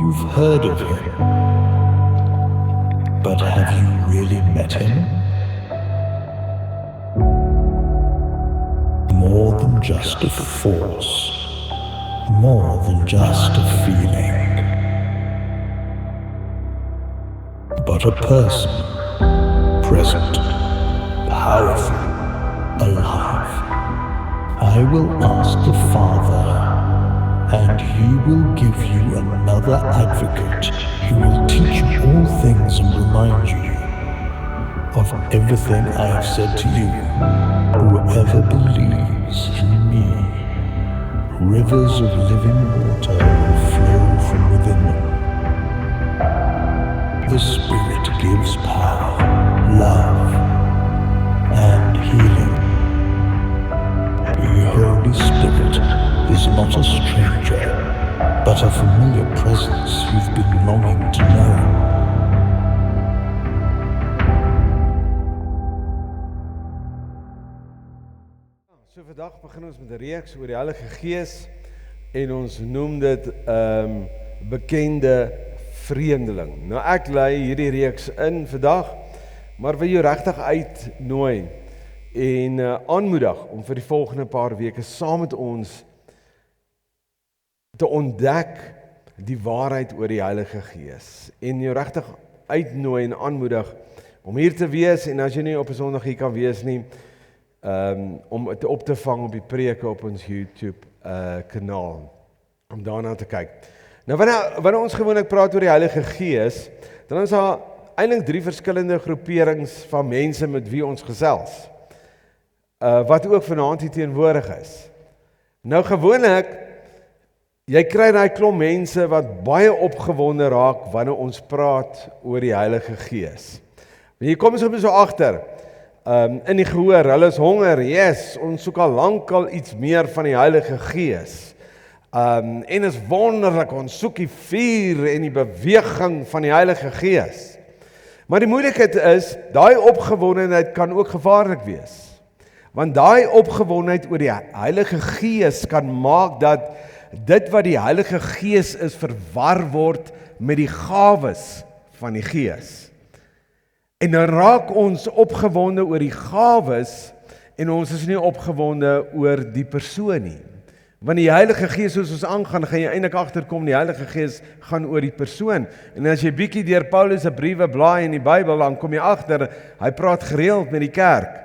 You've heard of him, but have you really met him? More than just a force, more than just a feeling, but a person, present, powerful, alive. I will ask the Father, and he will give you another advocate who will teach you all things and remind you of everything I have said to you. Whoever believes in me, rivers of living water will flow from within them. The Spirit gives power, love, and healing. The Holy Spirit is not a stranger, but a familiar presence you've been longing to know. So vandag begin ons met 'n reeks oor die Heilige Gees en ons noem dit bekende vreemdeling. Nou ek lei hierdie reeks in vandag, maar wil jou regtig uitnooi en aanmoedig om vir die volgende paar weke saam met ons te ontdek die waarheid oor die Heilige Gees en jou regtig uitnooi en aanmoedig om hier te wees en as jy nie op 'n Sondag hier kan wees nie, om dit op te vang op die preke op ons YouTube kanaal, om daarna te kyk. Nou wanneer ons gewoonlik praat oor die Heilige Gees, dan is daar eintlik 3 verskillende groeperings van mense met wie ons gesels, wat ook vanaand hier teenwoordig is. Nou gewoonlik, jy kry daai klomp mense wat baie opgewonde raak wanneer ons praat oor die Heilige Gees. Jy kom soms so agter, in die gehoor, hulle is honger, yes, ons soek al lankal iets meer van die Heilige Gees. En is wonderlik, ons soek die vuur en die beweging van die Heilige Gees. Maar die moeilikheid is, daai opgewondenheid kan ook gevaarlik wees. Want daai opgewondenheid oor die Heilige Gees kan maak dat dit wat die Heilige Gees is verwar word met die gawes van die Gees. En dan raak ons opgewonde oor die gawes en ons is nie opgewonde oor die persoon nie. Want die Heilige Gees, soos ons aangaan, gaan jy eintlik agterkom, die Heilige Gees gaan oor die persoon. En as jy bietjie deur Paulus se briewe blaai in die Bybel, dan kom jy agter, hy praat gereeld met die kerk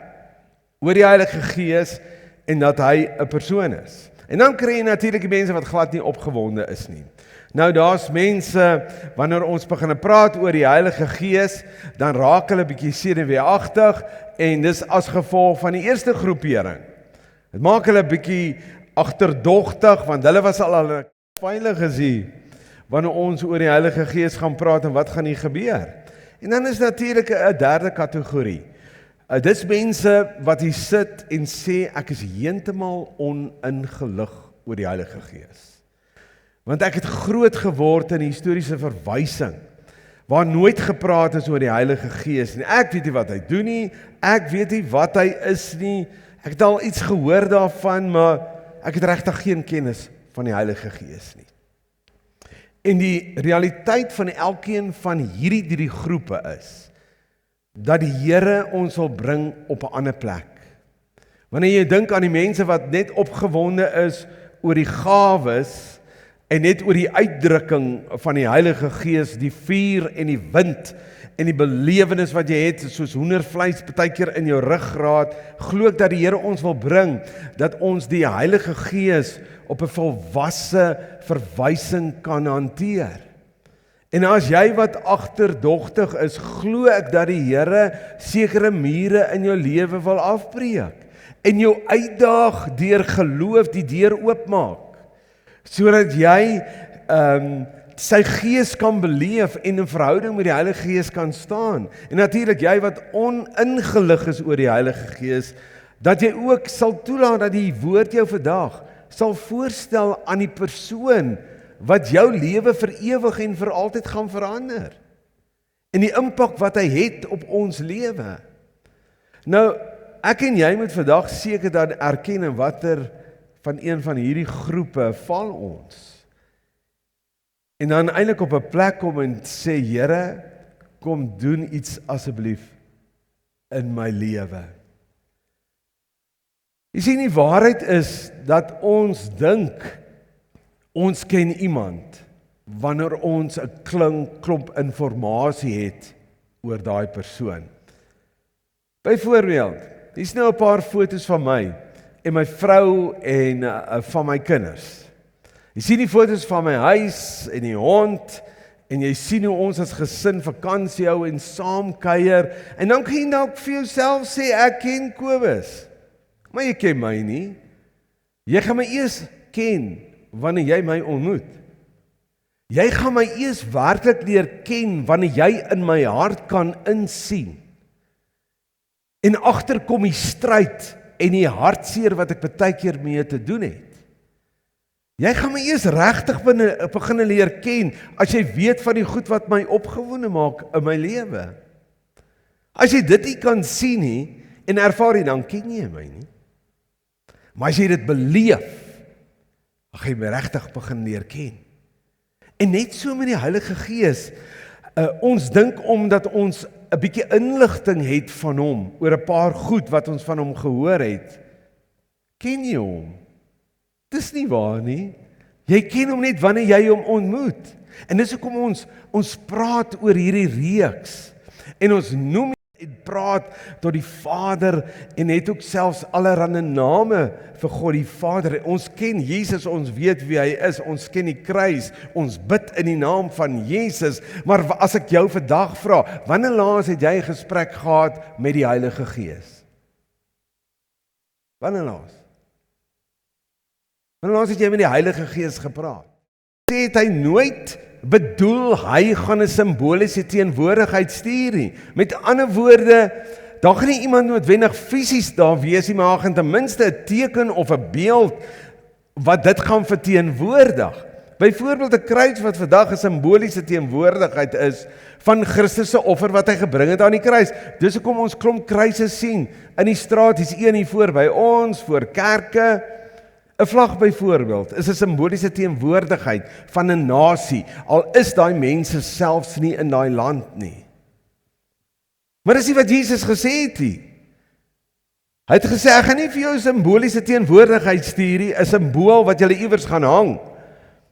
oor die Heilige Gees en dat hy 'n persoon is. En dan kry jy natuurlik die mense wat glad nie opgewonde is nie. Nou daar's mense, wanneer ons begin praat oor die Heilige Gees, dan raak hulle bietjie senuweeagtig en dis as gevolg van die eerste groepering. Dit maak hulle bietjie agterdogtig, want hulle was al veilig gesien wanneer ons oor die Heilige Gees gaan praat en wat gaan hier gebeur. En dan is natuurlik 'n derde kategorie. Dis mense wat hier sit en sê ek is heeltemal oningelig oor die Heilige Gees. Want ek het groot geword in die historiese verwysing, waar nooit gepraat is oor die Heilige Gees nie. Ek weet nie wat hy doen nie, ek weet nie wat hy is nie, ek het al iets gehoor daarvan, maar ek het regtig geen kennis van die Heilige Gees nie. En die realiteit van elkeen van hierdie 3 groepe is, dat die Here ons wil bring op 'n ander plek. Wanneer jy dink aan die mense wat net opgewonde is oor die gawes en net oor die uitdrukking van die Heilige Gees, die vuur en die wind en die belewenis wat jy het, soos hoendervleis partykeer in jou ruggraat, glo ek dat die Here ons wil bring, dat ons die Heilige Gees op 'n volwasse verwysing kan hanteer. En as jy wat agterdogtig is, glo ek dat die Here sekere mure in jou lewe wil afbreek en jou uitdaag deur geloof die deur oopmaak, sodat jy sy Gees kan beleef en 'n verhouding met die Heilige Gees kan staan. En natuurlik jy wat oningelig is oor die Heilige Gees, dat jy ook sal toelaat dat die woord jou vandag sal voorstel aan die persoon wat jou lewe vir ewig en vir altyd gaan verander. En die impak wat hy het op ons lewe. Nou, ek en jy moet vandag seker dan erken in watter van een van hierdie groepe val ons. En dan eintlik op 'n plek kom en sê, Here, kom doen iets asseblief in my lewe. Jy sien, die waarheid is dat ons dink ons ken iemand wanneer ons 'n klomp inligting het oor daai persoon. Byvoorbeeld, hier's nou 'n paar foto's van my en my vrou en van my kinders. Jy sien die foto's van my huis en die hond en jy sien hoe ons as gesin vakansie hou en saam kuier en dan kan jy dalk vir jouself sê ek ken Kobus. Maar jy ken my nie. Jy gaan my eers ken wanneer jy my ontmoet. Jy gaan my eers werklik leer ken wanneer jy in my hart kan insien. En agterkom die stryd en die hartseer wat ek baie keer mee te doen het. Jy gaan my eers regtig begin leer ken as jy weet van die goed wat my opgewonde maak in my lewe. As jy dit nie kan sien nie en ervaar nie, dan ken jy my nie. Maar as jy dit beleef, dan gaan jy my regtig begin leer ken. En net so met die Heilige Gees, ons dink omdat ons 'n bietjie inligting het van hom, oor 'n paar goed wat ons van hom gehoor het, ken jy hom? Dis nie waar nie. Jy ken hom net wanneer jy hom ontmoet. En dis hoekom ons praat oor hierdie reeks. En ons noem en praat tot die Vader en het ook selfs allerlei name vir God die Vader. Ons ken Jesus, ons weet wie hy is, ons ken die kruis, ons bid in die naam van Jesus. Maar as ek jou vandag vra, wanneer laas het jy 'n gesprek gehad met die Heilige Gees? Wanneer laas? Wanneer laas het jy met die Heilige Gees gepraat? Sê het hy nooit bedoel hy gaan 'n simboliese teenwoordigheid stuur nie. Met ander woorde, daar gaan nie iemand noodwendig fisies daar wees nie, maar daar gaan ten minste 'n teken of 'n beeld wat dit gaan verteenwoordig. Byvoorbeeld 'n kruis wat vandag 'n simboliese teenwoordigheid is van Christus se offer wat hy gebring het aan die kruis. Dis hoekom ons klomp kruise sien in die straat, hier's een hier voor by ons, voor kerke. 'n Vlag byvoorbeeld is 'n simboliese teenwoordigheid van 'n nasie, al is daai mense selfs nie in daai land nie. Maar dis nie wat Jesus gesê het nie. Hy het gesê, ek gaan nie vir jou 'n simboliese teenwoordigheid stuur nie, 'n simbool wat jy iewers gaan hang.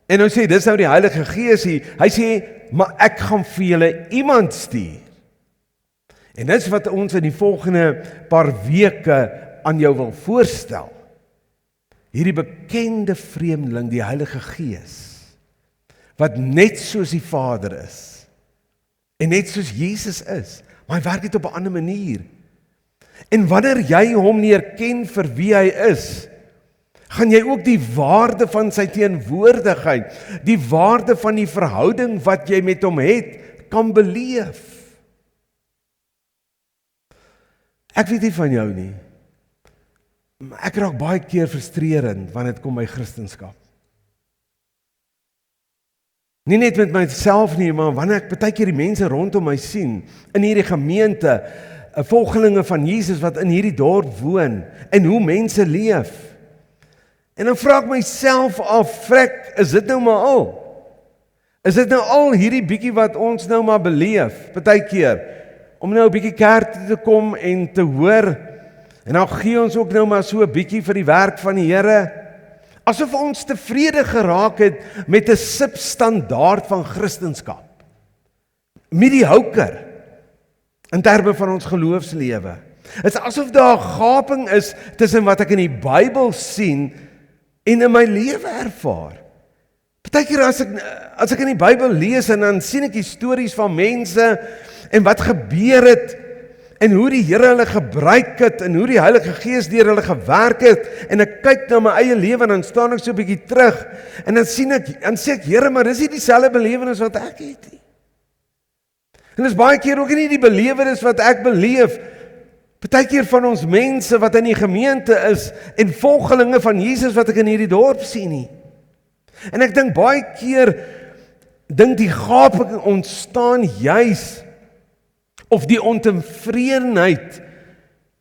En nou sê, dis nou die Heilige Gees hier. Hy sê, maar ek gaan vir julle iemand stuur. En dis wat ons in die volgende paar weke aan jou wil voorstel. Hierdie bekende vreemdeling, die Heilige Gees, wat net soos die Vader is, en net soos Jesus is, maar hy werk dit op 'n ander manier. En wanneer jy hom leer ken vir wie hy is, gaan jy ook die waarde van sy teenwoordigheid, die waarde van die verhouding wat jy met hom het, kan beleef. Ek weet nie van jou nie, ek raak baie keer frustrerend wanneer dit kom by Christendom. Nie net met myself nie, maar wanneer ek baie keer die mense rondom my sien, in hierdie gemeente, volgelinge van Jesus wat in hierdie dorp woon, en hoe mense leef. En dan vra ek myself af, is dit nou maar al? Is dit nou al hierdie bietjie wat ons nou maar beleef, baie keer, om nou 'n bietjie kerk toe te kom en te hoor, en dan gee ons ook nou maar so 'n bietjie vir die werk van die Here, asof ons tevrede geraak het met 'n substandaard van Christendom. Mediocre in terme van ons geloofslewe. Dit is asof daar 'n gaping is tussen wat ek in die Bybel sien en in my lewe ervaar. Partykeer as ek in die Bybel lees en dan sien ek die stories van mense en wat gebeur het en hoe die Here hulle gebruik het en hoe die Heilige Gees deur hulle gewerk het, en ek kyk na my eie lewe en dan staan ek so 'n bietjie terug en dan sê ek, Here, maar dis nie dieselfde belewenis wat ek het nie. En dis baie keer ook nie die belewenis wat ek beleef. Partykeer van ons mense wat in die gemeente is en volgelinge van Jesus wat ek in hierdie dorp sien nie. En ek dink baie keer die gaping ontstaan juis, of die ontevredenheid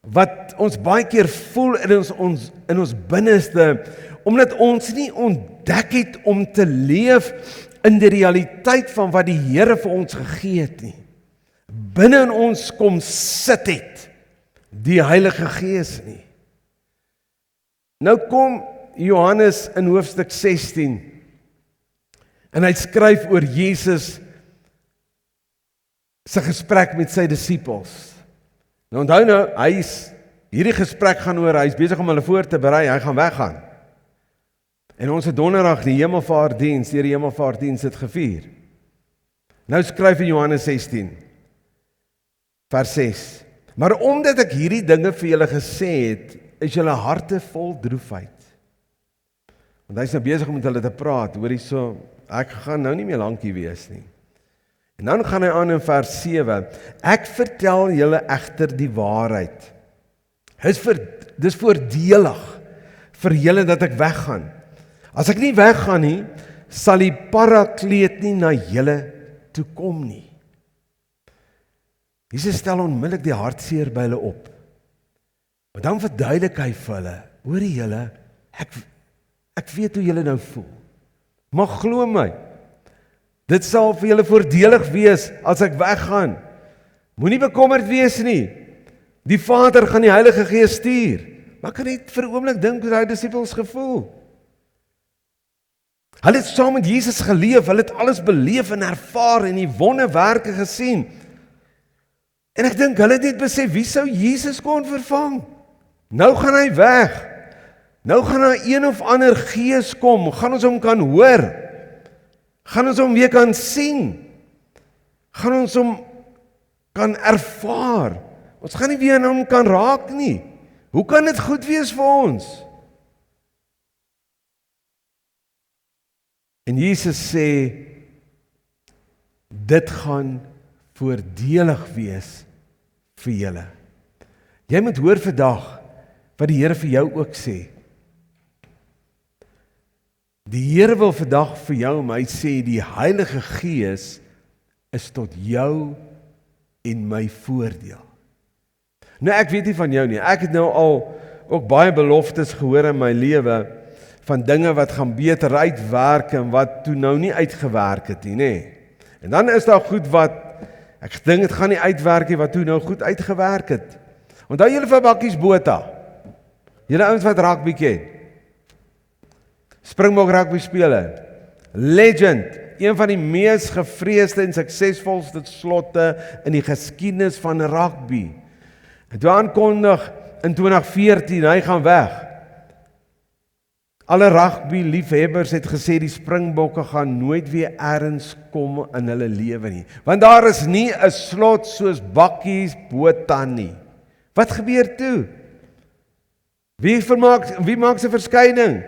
wat ons baie keer voel in ons binneste, omdat ons nie ontdek het om te leef in die realiteit van wat die Here vir ons gegee het nie. Binne in ons kom sit het die Heilige Gees nie. Nou kom Johannes in hoofstuk 16 en hy skryf oor Jesus se gesprek met sy disippels. Nou onthou nou, hierdie gesprek gaan oor, hy is besig om hulle voor te berei, hy gaan weggaan. En ons het donderdag die hemelvaartdiens, die hemelvaartdiens het gevier. Nou skryf in Johannes 16, vers 6, maar omdat ek hierdie dinge vir julle gesê het, is julle harte vol droefheid. Want hy is nou besig om met hulle te praat, hoor hierso, ek gaan nou nie meer lankie wees nie. En dan gaan hy aan in vers 7, ek vertel julle egter die waarheid. Dis voordelig vir julle dat ek weggaan. As ek nie weggaan nie, sal die Parakleet nie na julle toe kom nie. Jesus stel onmiddellik die hartseer by hulle op. Maar dan verduidelik hy vir hulle, hoorie julle, ek weet hoe julle nou voel. Maar glo my, dit sal vir julle voordelig wees as ek weggaan. Moenie bekommerd wees nie. Die Vader gaan die Heilige Gees stuur. Maar ek kan net vir 'n oomblik dink hoe hy disippels gevoel. Hulle het saam met Jesus geleef, hulle het alles beleef en ervaar en die wonderwerke gesien. En ek dink hulle het net besef, wie sou Jesus kon vervang? Nou gaan hy weg. Nou gaan daar een of ander gees kom, gaan ons hom kan hoor. Gaan ons hom weer kan sien. Gaan ons hom kan ervaar. Ons gaan nie weer aan hom kan raak nie. Hoe kan dit goed wees vir ons? En Jesus sê, dit gaan voordelig wees vir julle. Jy moet hoor vandag wat die Here vir jou ook sê. Die Here wil vandag vir jou, maar hy sê die Heilige Gees is tot jou en my voordeel. Nou ek weet nie van jou nie, ek het nou al ook baie beloftes gehoor in my lewe van dinge wat gaan beter uitwerk en wat toe nou nie uitgewerk het nie, nê. En dan is daar goed wat, ek dink het gaan nie uitwerk nie, wat toe nou goed uitgewerk het. Onthou julle van Bakkies Botha? Julle ouens wat rugby ken? Springbok rugby speler, legend, een van die mees gevreesde en suksesvolste slotte in die geskiedenis van rugby. En toe aankondig in 2014, hy gaan weg. Alle rugby liefhebbers het gesê die Springbokke gaan nooit weer ergens kom in hulle lewe nie. Want daar is nie 'n slot soos Bakkies Botha nie. Wat gebeur toe? Wie maak sy verskyning?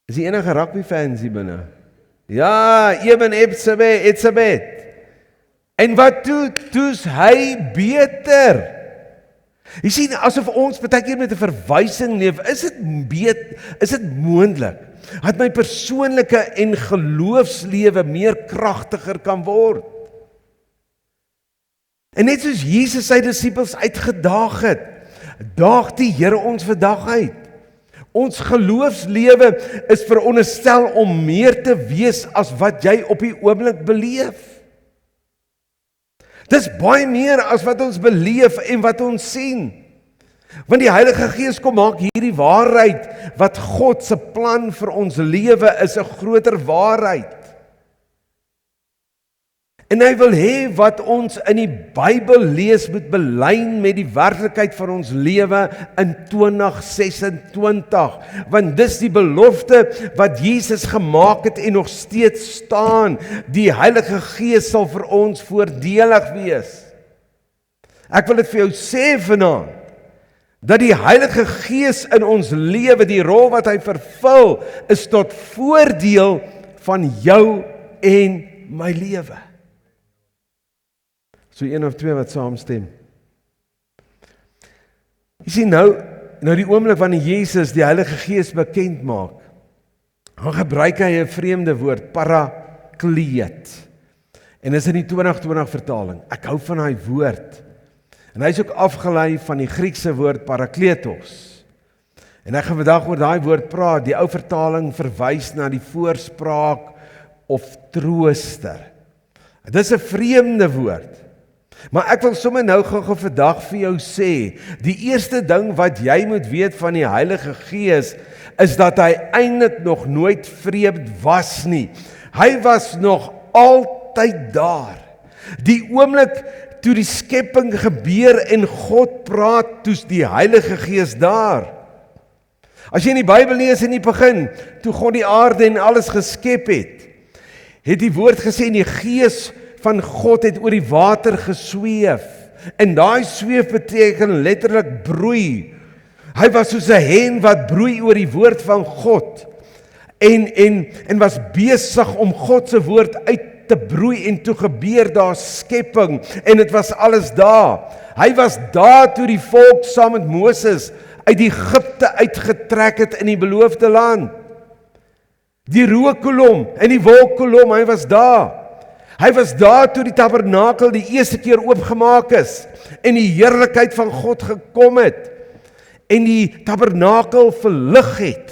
Is die enige rugby fans hier binne? Ja, Eben Etzebeth. En wat toe's hy beter? Jy sien, asof ons baie keer met 'n verwysing leef, is dit moontlik dat my persoonlike en geloofslewe meer kragtiger kan word? En net soos Jesus sy disippels uitgedaag het, daag die Here ons vandag uit. Ons geloofslewe is veronderstel om meer te wees as wat jy op die oomblik beleef. Dis baie meer as wat ons beleef en wat ons sien. Want die Heilige Gees kom maak hierdie waarheid, wat God se plan vir ons lewe is, 'n groter waarheid. En hy wil hê wat ons in die Bybel lees moet belyn met die werklikheid van ons lewe in 2026. Want dis die belofte wat Jesus gemaak het en nog steeds staan. Die Heilige Gees sal vir ons voordelig wees. Ek wil dit vir jou sê vanaand, dat die Heilige Gees in ons lewe, die rol wat hy vervul, is tot voordeel van jou en my lewe. So een of twee wat saamstem. Jy sien nou die oomblik wanneer Jesus die Heilige Gees bekend maak, dan gebruik hy 'n vreemde woord, parakleet. En is in die 2020 vertaling. Ek hou van daai woord. En hy is ook afgelei van die Griekse woord parakletos. En ek gaan vandag oor daai woord praat. Die ou vertaling verwys na die voorspraak of trooster. Dit is 'n vreemde woord. Maar ek wil sommer nou gou vandag vir jou sê, die eerste ding wat jy moet weet van die Heilige Gees, is dat hy eintlik nog nooit vreemd was nie. Hy was nog altyd daar. Die oomblik toe die skepping gebeur en God praat, toe's die Heilige Gees daar. As jy in die Bybel lees in die begin, toe God die aarde en alles geskep het die woord gesê, en die Gees van God het oor die water gesweef. En daai sweef beteken letterlik broei. Hy was soos 'n hen wat broei oor die woord van God. En was besig om God se woord uit te broei, en toe gebeur daar skepping, en dit was alles daar. Hy was daar toe die volk saam met Moses uit Egipte uitgetrek het in die beloofde land. Die rookkolom en die wolkkolom, hy was daar. Hy was daar toe die tabernakel die eerste keer oopgemaak is en die heerlikheid van God gekom het en die tabernakel verlig het.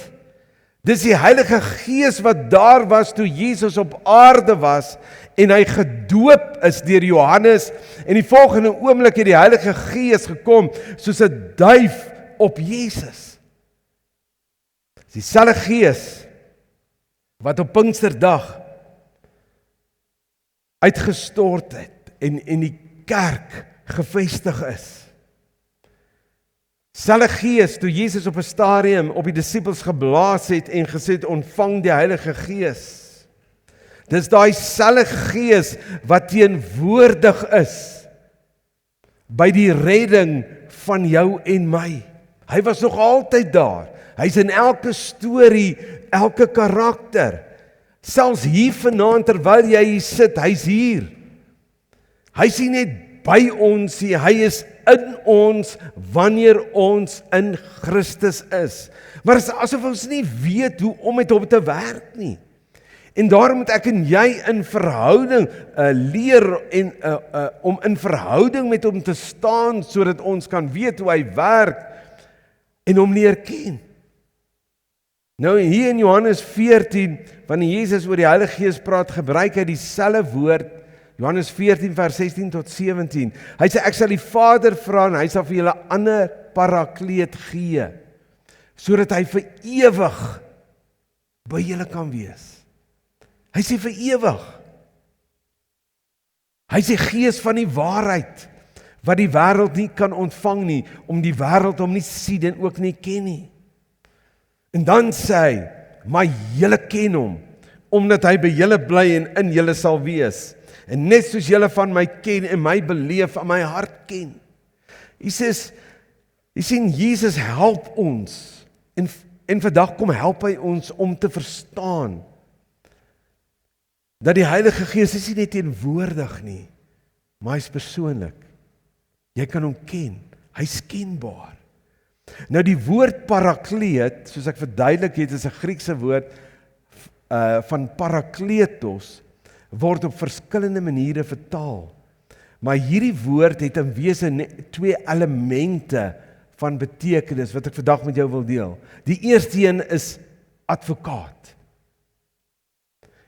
Dis die Heilige Gees wat daar was toe Jesus op aarde was en hy gedoop is deur Johannes, en die volgende oomblik het die Heilige Gees gekom soos 'n duif op Jesus. Dieselfde Gees wat op Pinksterdag uitgestort het en die kerk gevestig is. Selfe Gees toe Jesus op 'n stadium op die disippels geblaas het en gesê het, ontvang die Heilige Gees. Dis daai selfe Gees wat teenwoordig is by die redding van jou en my. Hy was nog altyd daar. Hy's in elke storie, elke karakter. Selfs hier vanaand terwyl jy hier sit, hy's hier. Hy's nie net by ons nie, hy is in ons wanneer ons in Christus is. Maar dit is asof ons nie weet hoe om met hom te werk nie. En daarom moet ek en jy in verhouding leer en om in verhouding met hom te staan sodat ons kan weet hoe hy werk en hom leer ken. Nou hier in Johannes 14, wanneer Jesus oor die Heilige Gees praat, gebruik hy dieselfde woord, Johannes 14 vers 16 tot 17. Hy sê, ek sal die Vader vra en hy sal vir julle 'n ander parakleet gee, sodat hy vir ewig by julle kan wees. Hy sê vir ewig. Hy sê Gees van die waarheid, wat die wêreld nie kan ontvang nie, om die wêreld hom nie sien en ook nie ken nie. En dan sê hy, maar julle ken hom, omdat hy by julle bly en in julle sal wees. En net soos julle van my ken en my beleef aan my hart ken. Hy sê, Jesus help ons, en vandag kom help hy ons om te verstaan, dat die Heilige Gees is nie net teenwoordig nie, maar hy is persoonlik. Jy kan hom ken, hy is kenbaar. Nou die woord parakleet, soos ek verduidelik het, is 'n Griekse woord van parakletos, word op verskillende maniere vertaal. Maar hierdie woord het in wese twee elemente van betekenis wat ek vandag met jou wil deel. Die eerste een is advokaat.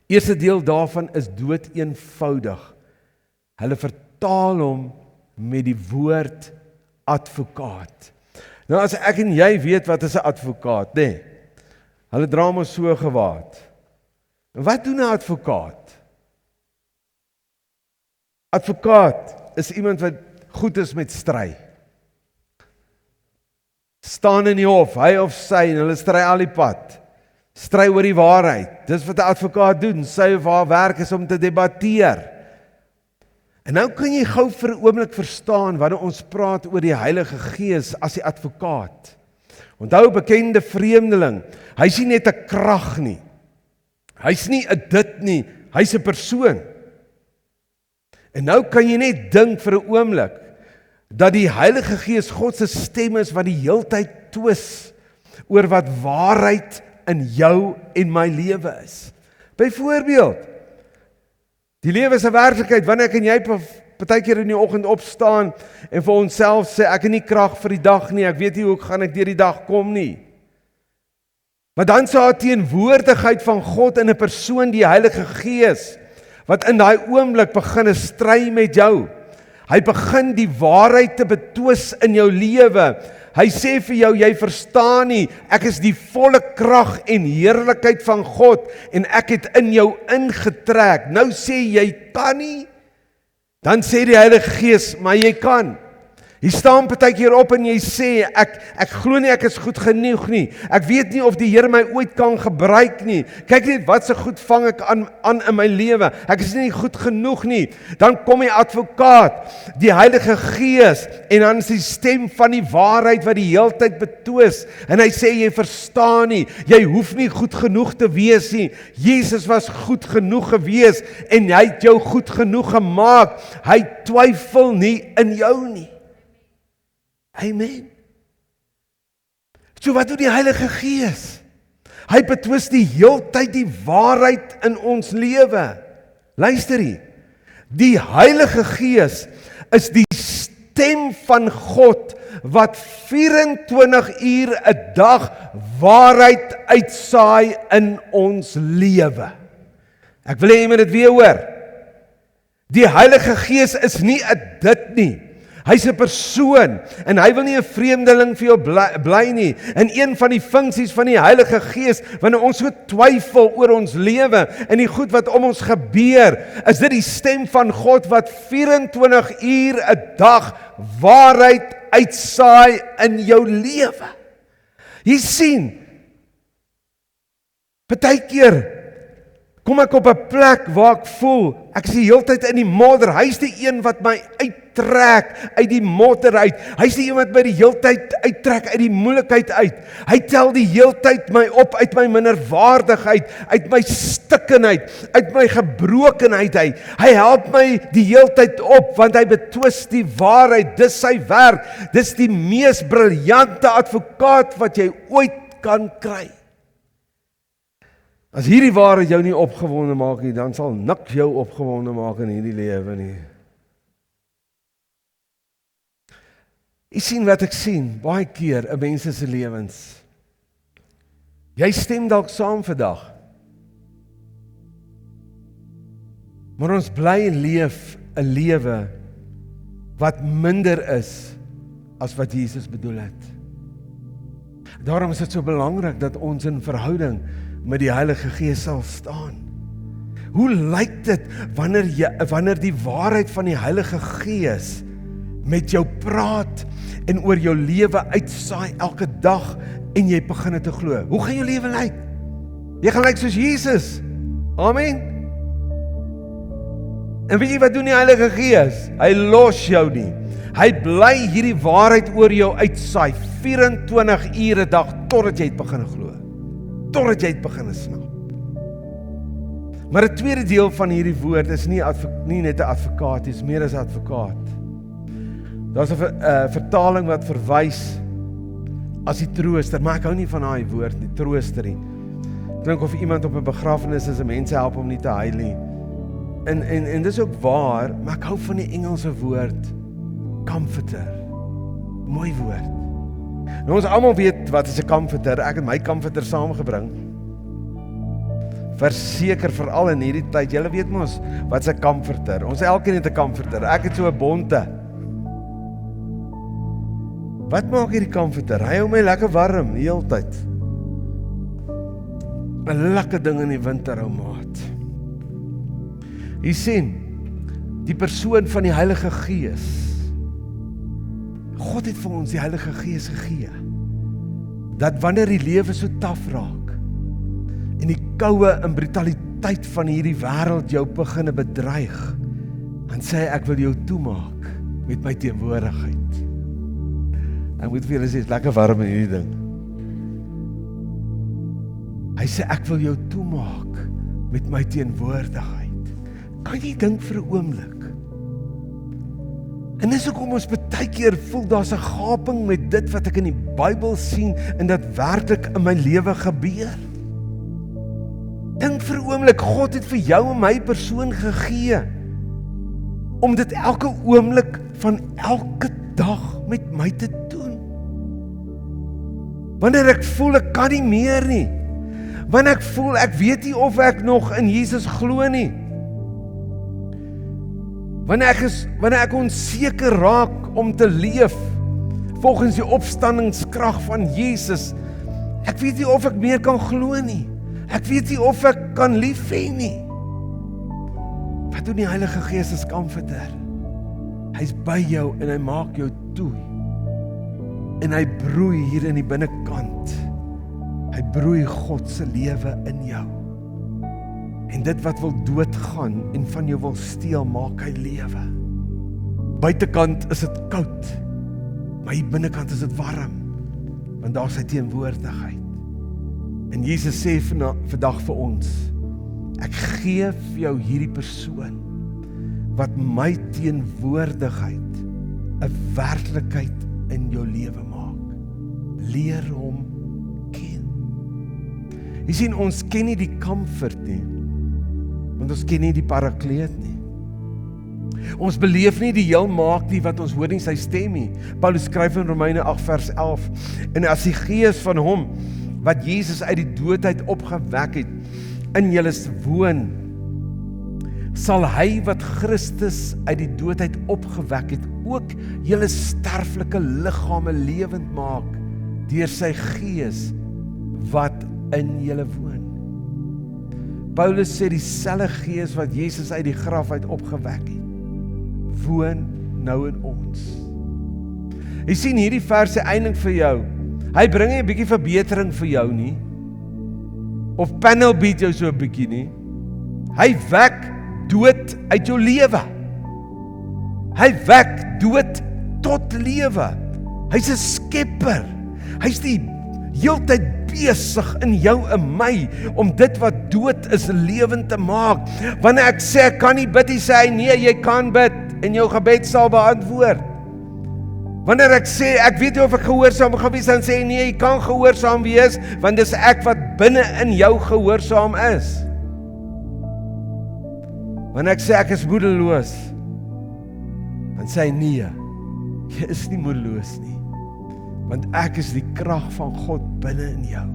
Eerste deel daarvan is dood eenvoudig. Hulle vertaal hom met die woord advokaat. Nou as ek en jy weet wat is 'n advokaat, nê? Hulle dra mos so gewaad. Wat doen 'n advokaat? Advokaat is iemand wat goed is met stry. Staan in die hof, hy of sy, en hulle stry al die pad. Stry oor die waarheid. Dis wat 'n advokaat doen. Sy of haar werk is om te debatteer. En nou kan jy gou vir 'n oomblik verstaan wanneer ons praat oor die Heilige Gees as die advokaat. Onthou, bekende vreemdeling, hy's nie net 'n krag nie. Hy's nie 'n dit nie, hy's 'n persoon. En nou kan jy net dink vir 'n oomblik dat die Heilige Gees God se stem is wat die heeltyd twis oor wat waarheid in jou en my lewe is. Byvoorbeeld, die lewe is 'n werklikheid. Wanneer ek en jy partykeer in die oggend opstaan en vir onsself sê, ek het nie krag vir die dag nie, ek weet nie hoe gaan ek deur die dag kom nie. Maar dan sal die teenwoordigheid van God in 'n persoon, die Heilige Gees, wat in daai oomblik begin 'n stry met jou. Hy begin die waarheid te betwis in jou lewe. Hy sê vir jou, jy verstaan nie, ek is die volle krag en heerlikheid van God en ek het in jou ingetrek. Nou sê jy kan nie. Dan sê die Heilige Gees, maar jy kan. Jy staan partykeer op en jy sê, ek glo nie ek is goed genoeg nie. Ek weet nie of die Here my ooit kan gebruik nie. Kyk net wat se goed vang ek aan in my lewe. Ek is nie goed genoeg nie. Dan kom die advokaat, die Heilige Gees, en dan is die stem van die waarheid wat die heeltyd betwis. En hy sê, jy verstaan nie, jy hoef nie goed genoeg te wees nie. Jesus was goed genoeg gewees en hy het jou goed genoeg gemaak. Hy twyfel nie in jou nie. Amen. So wat doen die Heilige Gees? Hy betwis die heeltyd die waarheid in ons lewe. Luister hier. Die Heilige Gees is die stem van God wat 24 uur 'n dag waarheid uitsaai in ons lewe. Ek wil hê jy moet dit weer hoor. Die Heilige Gees is nie 'n dit nie. Hy's 'n persoon en hy wil nie 'n vreemdeling vir jou bly nie. En een van die funksies van die Heilige Gees, wanneer ons so twyfel oor ons lewe en die goed wat om ons gebeur, is dit die stem van God wat 24 uur 'n dag waarheid uitsaai in jou lewe. Jy sien, partykeer kom ek op 'n plek waar ek voel, ek is die heeltyd in die modder. Hy's die een wat my uittrek uit die modder uit. Hy's die een wat my die heeltyd uittrek uit die moeilikheid uit. Hy tel die heeltyd my op uit my minderwaardigheid, uit my stikkenheid, uit my gebrokenheid. Hy help my die heeltyd op, want hy betwis die waarheid. Dis sy werk. Dis die mees briljante advokaat wat jy ooit kan kry. As hierdie waarheid jou nie opgewonde maak nie, dan sal niks jou opgewonde maak in hierdie lewe nie. Jy sien wat ek sien, baie keer in mense se lewens. Jy stem dalk saam vandag. Maar ons bly en leef 'n lewe wat minder is as wat Jesus bedoel het. Daarom is dit so belangrik dat ons in verhouding met die Heilige Gees sal staan. Hoe lyk dit wanneer die waarheid van die Heilige Gees met jou praat en oor jou lewe uitsaai elke dag en jy begin dit te glo? Hoe gaan jou lewe lyk? Jy gaan lyk soos Jesus. Amen. En weet jy wat doen die Heilige Gees? Hy los jou nie. Hy bly hierdie waarheid oor jou uitsaai 24 ure 'n dag totdat jy dit begin glo. Totdat jy het begin snap. Maar 'n tweede deel van hierdie woord is nie net 'n advokaat, dit is meer as 'n advokaat. Daar's 'n vertaling wat verwys as die trooster, maar ek hou nie van daai woord nie, trooster nie. Ek dink of iemand op 'n begrafnis is en mense help hom nie te huil nie. En dis ook waar, maar ek hou van die Engelse woord comforter. Mooi woord. Nou ons almal weet wat is 'n comforter. Ek het my comforter saamgebring. Verseker veral in hierdie tyd. Julle weet mos wat is 'n comforter. Ons elkeen het 'n comforter. Ek het so 'n bonte. Wat maak hierdie comforter? Hy hou my lekker warm die hele tyd. 'n Lekker ding in die winter, ou maat. Jy sien, die persoon van die Heilige Gees. God het vir ons die Heilige Gees gegee, dat wanneer die lewe so taaf raak, en die koue en brutaliteit van hierdie wêreld jou begin bedreig, dan sê hy, ek wil jou toemaak met my teenwoordigheid. Ek moet vir julle sê, is lekker warm in hierdie ding. Hy sê, ek wil jou toemaak met my teenwoordigheid. Kan jy dink vir 'n oomblik? En dis hoekom ons baie keer voel daar's 'n gaping met dit wat ek in die Bybel sien en dat werklik in my lewe gebeur. Dink vir 'n oomblik, God het vir jou en my persoon gegee om dit elke oomblik van elke dag met my te doen. Wanneer ek voel ek kan nie meer nie, Wanneer ek voel, ek weet nie of ek nog in Jesus glo nie. Wanneer ek onseker raak om te leef volgens die opstandingskrag van Jesus, ek weet nie of ek meer kan glo nie. Ek weet nie of ek kan lief hê nie. Wat doen die Heilige Gees as comforter? Hy's by jou en hy maak jou toe. En hy broei hier in die binnekant. Hy broei God se lewe in jou. En dit wat wil doodgaan en van jou wil steel, maak hy lewe. Buitekant is dit koud, maar hier binnekant is dit warm, want daar is sy teenwoordigheid. En Jesus sê vandag vir ons, ek gee vir jou hierdie persoon, wat my teenwoordigheid 'n werklikheid in jou lewe maak. Leer hom ken. Jy sien, ons ken nie die comfort nie, want ons ken nie die parakleet nie. Ons beleef nie die heel maak nie, want ons hoor nie sy stem nie. Paulus skryf in Romeine 8 vers 11, en as die Gees van hom, wat Jesus uit die doodheid opgewek het, in julle woon, sal hy wat Christus uit die doodheid opgewek het, ook julle sterflike liggame lewend maak, deur sy Gees wat in julle woon. Paulus sê dieselfde Gees wat Jesus uit die graf uit opgewek het, woon nou in ons. Jy sien hierdie verse eintlik vir jou. Hy bring nie 'n bietjie verbetering vir jou nie. Of panel beat jou so 'n bietjie nie. Hy wek dood uit jou lewe. Hy wek dood tot lewe. Hy's 'n skepper. Hy's nie heeltyd besig in jou en my om dit wat dood is lewend te maak. Wanneer ek sê ek kan nie bid, sê hy nee, jy kan bid en jou gebed sal beantwoord. Wanneer ek sê ek weet nie of ek gehoorsaam gaan wees, dan sê hy nee, jy kan gehoorsaam wees, want dis ek wat binne in jou gehoorsaam is. Wanneer ek sê ek is moedeloos, dan sê hy nee, jy is nie moedeloos nie, want ek is die krag van God binne in jou.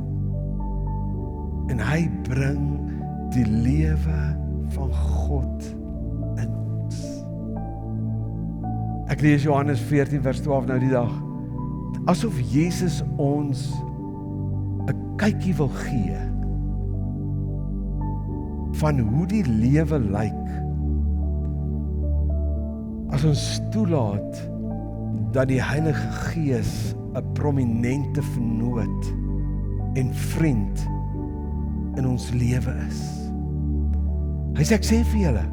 En hy bring die lewe van God in ons. Ek lees Johannes 14 vers 12 nou die dag. Asof Jesus ons 'n kykie wil gee van hoe die lewe lyk as ons toelaat dat die Heilige Gees 'n prominente vernoot en vriend in ons lewe is. Hy sê, ek sê vir julle,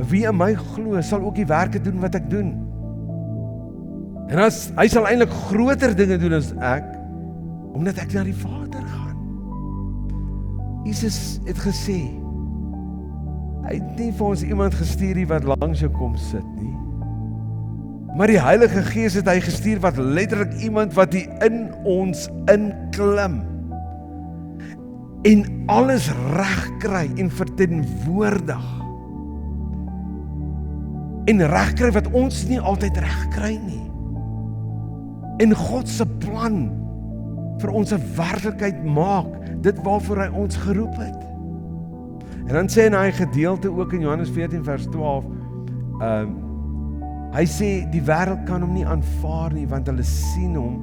wie in my glo, sal ook die werke doen wat ek doen. En hy sal eintlik groter dinge doen as ek, omdat ek na die Vader gaan. Jesus het gesê, hy het nie vir ons iemand gestuur nie wat langs jou kom sit nie, maar die Heilige Gees het hy gestuur wat letterlik iemand wat hier in ons inklim en alles reg kry en verteenwoordig en reg kry wat ons nie altyd reg kry nie, en God se plan vir ons 'n werklikheid maak, dit waarvoor hy ons geroep het. En dan sê in hy gedeelte ook in Johannes 14 vers 12, hy sê die wêreld kan hom nie aanvaar nie, want hulle sien hom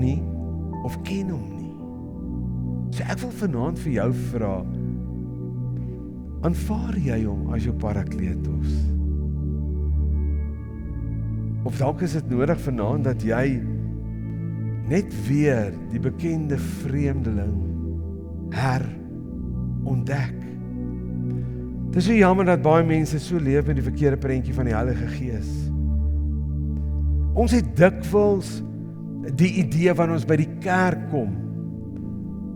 nie of ken hom nie. So ek wil vanaand vir jou vra, aanvaar jy hom as jou parakletos? Of dalk is dit nodig vanaand dat jy net weer die bekende vreemdeling herontdek. Dit is so jammer dat baie mense so leef met die verkeerde prentjie van die Heilige Gees. Ons het dikwels die idee van ons by die kerk kom,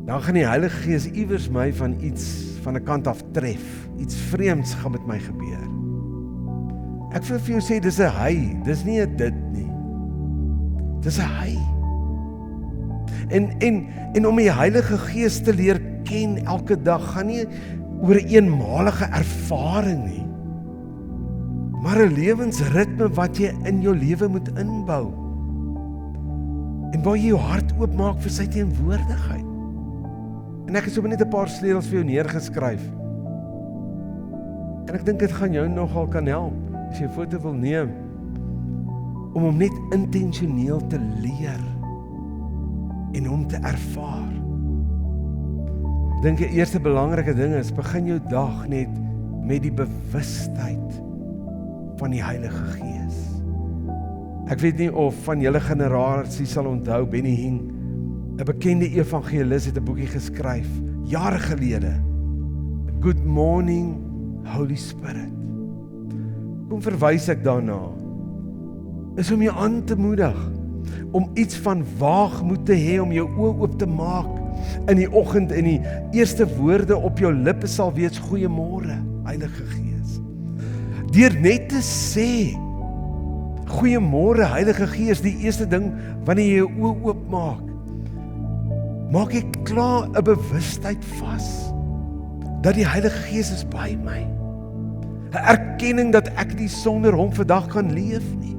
dan gaan die Heilige Gees iewers my van iets van 'n kant af tref. Iets vreemds gaan met my gebeur. Ek wil vir jou sê, dis 'n hy, dis nie 'n dit nie. Dis 'n hy. En om die Heilige Gees te leer ken elke dag, gaan nie oor 'n eenmalige ervaring nie, maar 'n lewensritme wat jy in jou lewe moet inbou. En waar jy jou hart oopmaak vir sy teenwoordigheid. En ek het sommer net 'n paar sleutels vir jou neergeskryf. En ek dink dit gaan jou nogal kan help, as jy 'n foto wil neem, om hom net intentioneel te leer, en hom te ervaar. Ek dink die eerste belangrike ding is, begin jou dag net met die bewustheid van die Heilige Gees. Ek weet nie of van julle generasie sal onthou, Benny Hinn, 'n bekende evangelis, het 'n boekie geskryf, jare gelede, Good Morning, Holy Spirit. Kom verwys ek daarna, is om jou aan te moedig, om iets van waagmoed te hê, om jou oë oop te maak, in die oggend, en die eerste woorde op jou lippe sal wees, goeiemôre, Heilige Gees. Deur net te sê, goeiemôre, Heilige Gees, die eerste ding, wanneer jy jou oë oopmaak, maak ek klaar 'n bewustheid vas, dat die Heilige Gees is by my. 'n Erkenning dat ek nie sonder hom vandag kan leef nie.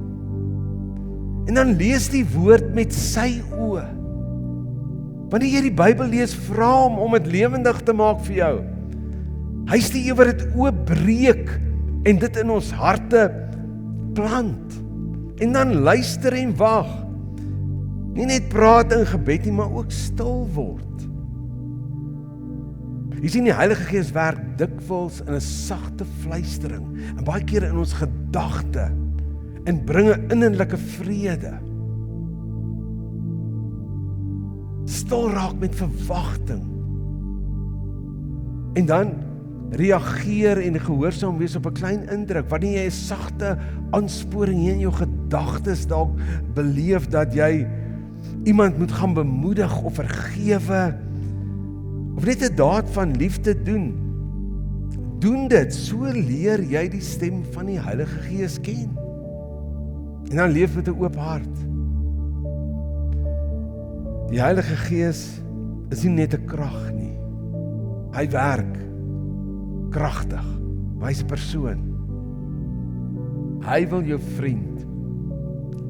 En dan lees die woord met sy oë. Wanneer jy die Bybel lees, vra hom om dit lewendig te maak vir jou. Hy is die een wat dit oopbreek en dit in ons harte plant. En dan luister en wag. Nie net praat in gebed nie, maar ook stil word. Jy sien, die Heilige Gees werk dikwels in 'n sagte fluistering, en baie keer in ons gedagte, en bring 'n innerlike vrede. Stil raak met verwagting. En dan reageer en gehoorsaam wees op 'n klein indruk, wanneer jy 'n sagte aansporing hier in jou gedagtes dalk beleef, dat jy iemand moet gaan bemoedig of vergewe, of net 'n daad van liefde doen. Doen dit, so leer jy die stem van die Heilige Gees ken. En dan leef met 'n oop hart. Die Heilige Gees is nie net 'n krag nie. Hy werk kragtig, maar hy's 'n persoon. Hy wil jou vriend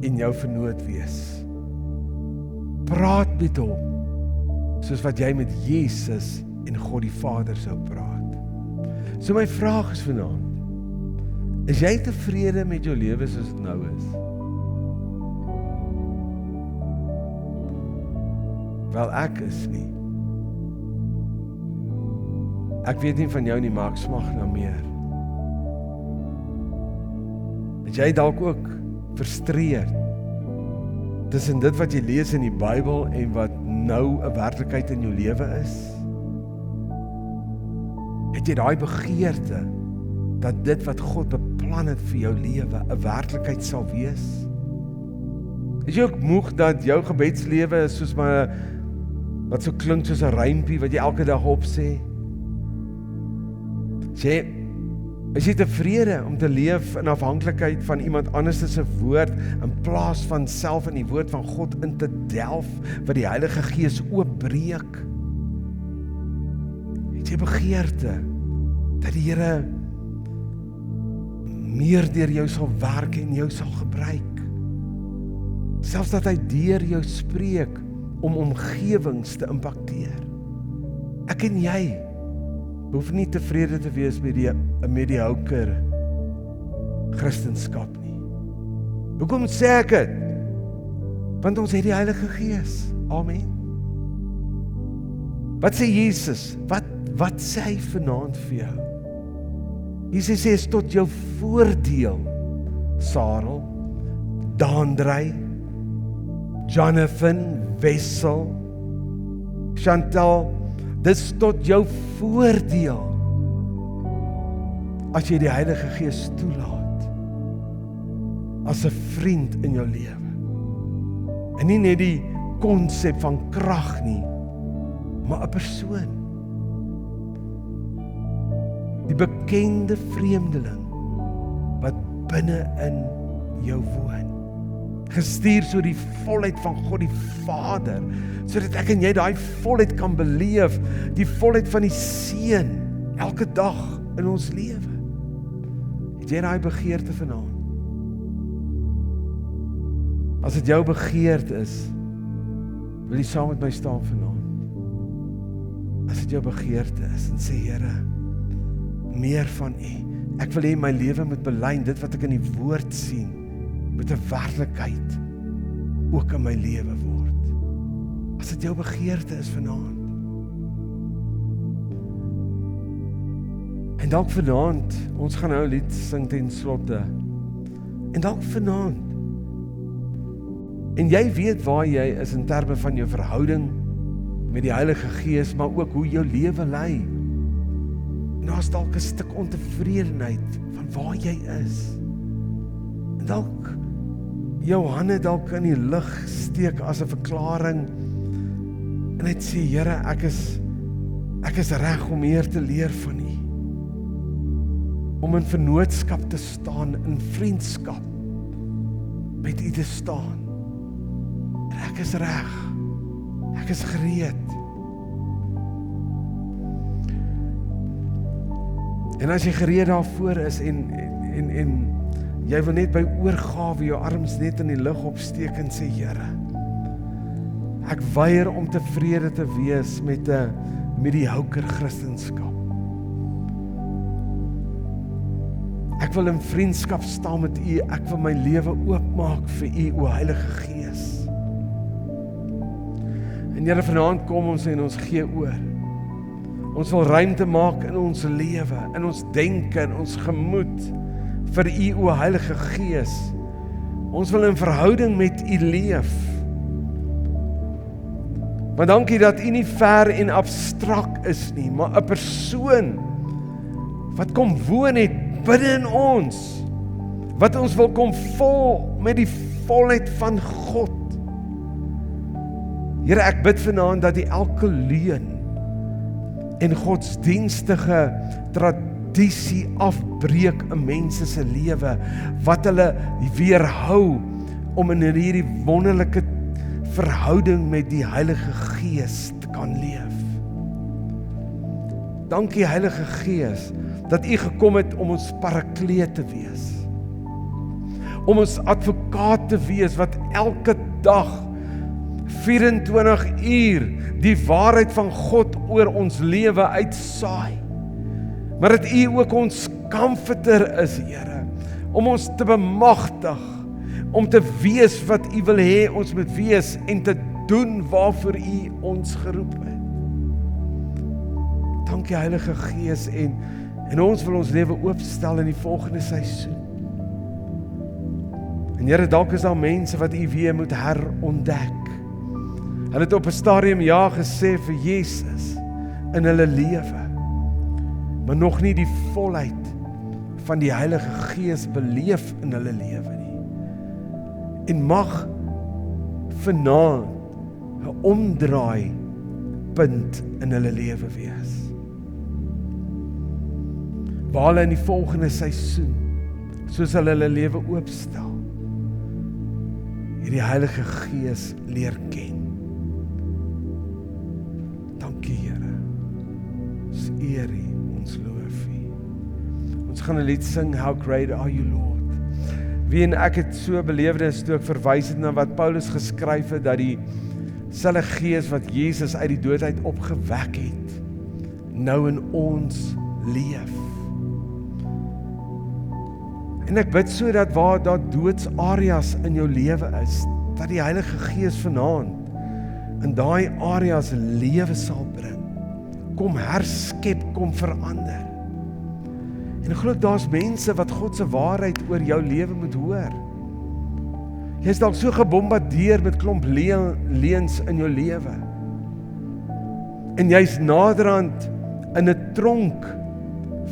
en jou vernoot wees. Praat met hom, soos wat jy met Jesus en God die Vader sou praat. So my vraag is vanaand, is jy tevrede met jou lewe soos dit nou is? Wel, ek is nie. Ek weet nie van jou nie, maar ek smag na meer. Is jy dalk ook frustreerd tussen dit wat jy lees in die Bybel en wat nou 'n werklikheid in jou lewe is? Het jy daai begeerte dat dit wat God beplan het vir jou lewe 'n werklikheid sal wees? Is jy ook moeg dat jou gebedslewe is soos maar wat so klink soos 'n rympie wat jy elke dag opsê? Is jy tevrede om te leef in afhanklikheid van iemand anders se woord, in plaas van self in die woord van God in te delf, wat die Heilige Gees oopbreek? Het jy begeerte dat die Here meer deur jou sal werk en jou sal gebruik? Selfs dat hy deur jou spreek om omgewings te impakteer. Ek en jy hoef nie tevrede te wees met 'n mediocre Christendom nie. Hoekom sê ek dit? Want ons het die Heilige Gees. Amen. Wat sê Jesus? Wat sê hy vanaand vir jou? Jesus sê, is tot jou voordeel, Sarel, Dandrey, Jonathan, Wessel, Chantal, dit is tot jou voordeel as jy die Heilige Gees toelaat as 'n vriend in jou lewe. En nie net die konsep van krag nie, maar 'n persoon. Die bekende vreemdeling wat binne in jou woon. Gestuur so die volheid van God die Vader, sodat ek en jy daai volheid kan beleef, die volheid van die Seun, elke dag in ons lewe. Het jy daai begeerte vanaand? As dit jou begeerte is, Wil jy saam met my staan vanaand? As dit jou begeerte is en sê, Here, meer van U. Ek wil hê my lewe moet belyn, dit wat ek in die woord sien, moet 'n werklikheid ook in my lewe word. As dit jou begeerte is vanaand. En dalk vanaand, ons gaan nou 'n lied sing ten slotte. En dalk vanaand. En jy weet waar jy is in terme van jou verhouding met die Heilige Gees, maar ook hoe jou lewe lei. En daar's dalk 'n stuk ontevredenheid van waar jy is. En dalk jou hande dalk in die lug steek as 'n verklaring en net sê, Here, ek is reg om meer te leer van U. Om in vennootskap te staan, in vriendskap met U te staan. En ek is reg. Ek is gereed. En as jy gereed daarvoor is en jy wil net by oorgawe jou arms net in die lug opsteek en sê, Here, ek weier om tevrede te wees met 'n mediocre Christendom. Ek wil in vriendskap staan met U, ek wil my lewe oopmaak vir U, o Heilige Gees. En Here, vanaand kom ons en ons gee oor. Ons wil ruimte maak in ons lewe, in ons denke, in ons gemoed, vir U, o Heilige Gees. Ons wil in verhouding met U leef. Maar dankie dat U nie ver en abstrak is nie, maar 'n persoon wat kom woon het binne in ons, wat ons wil kom vol met die volheid van God. Here, ek bid vanaand dat die elke leuen en godsdienstige tradisie afbreek in mense se lewe, wat hulle weerhou om in hierdie wonderlike verhouding met die Heilige Gees te kan leef. Dankie Heilige Gees, dat U gekom het om ons parakleet te wees. Om ons advokaat te wees, wat elke dag 24 uur die waarheid van God oor ons lewe uitsaai. Maar dat U ook ons comforter is, Here, om ons te bemagtig, om te wees wat U wil hê ons moet wees en te doen waarvoor U ons geroep het. Dankie Heilige Gees en ons wil ons lewe oopstel in die volgende seisoen. En Here, dalk is daar mense wat U weer moet herontdek. Hulle het op 'n stadium ja gesê vir Jesus in hulle lewe, maar nog nie die volheid van die Heilige Gees beleef in hulle lewe nie. En mag vanaand 'n omdraai punt in hulle lewe wees. Waar hulle in die volgende seisoen, soos hulle lewe oopstel, hierdie Heilige Gees leer ken. Dankie Here. Ons eer U, ons loof U. Ons gaan 'n lied sing, How Great Are You Lord. Wie en ek het so belewenis toe ek verwys het na wat Paulus geskryf het, dat die selfe Gees wat Jesus uit die dood uit opgewek het, nou in ons leef. En ek bid so dat waar daar doodsareas in jou lewe is, dat die Heilige Gees vanaand in daai areas lewe sal bring. Kom herskep, kom verander. En ek glo daar's mense wat God se waarheid oor jou lewe moet hoor. Jy's dalk so gebombardeer met klomp leuns in jou lewe. En jy's naderhand in 'n tronk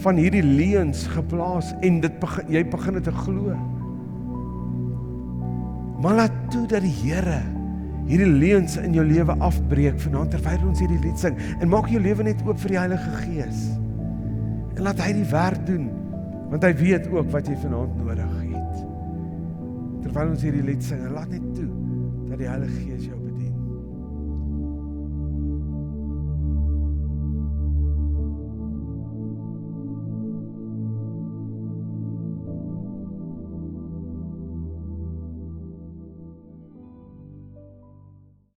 van hierdie leuns geplaas en jy begin dit te glo. Maar laat toe dat die Here hierdie leuns in jou lewe afbreek vanaand terwyl ons hierdie lied sing, en maak jou lewe net oop vir die Heilige Gees. En laat hy die werk doen, want hy weet ook wat jy vanaand nodig het. Terwyl ons hierdie lied sing, en laat net toe dat die Heilige Gees jou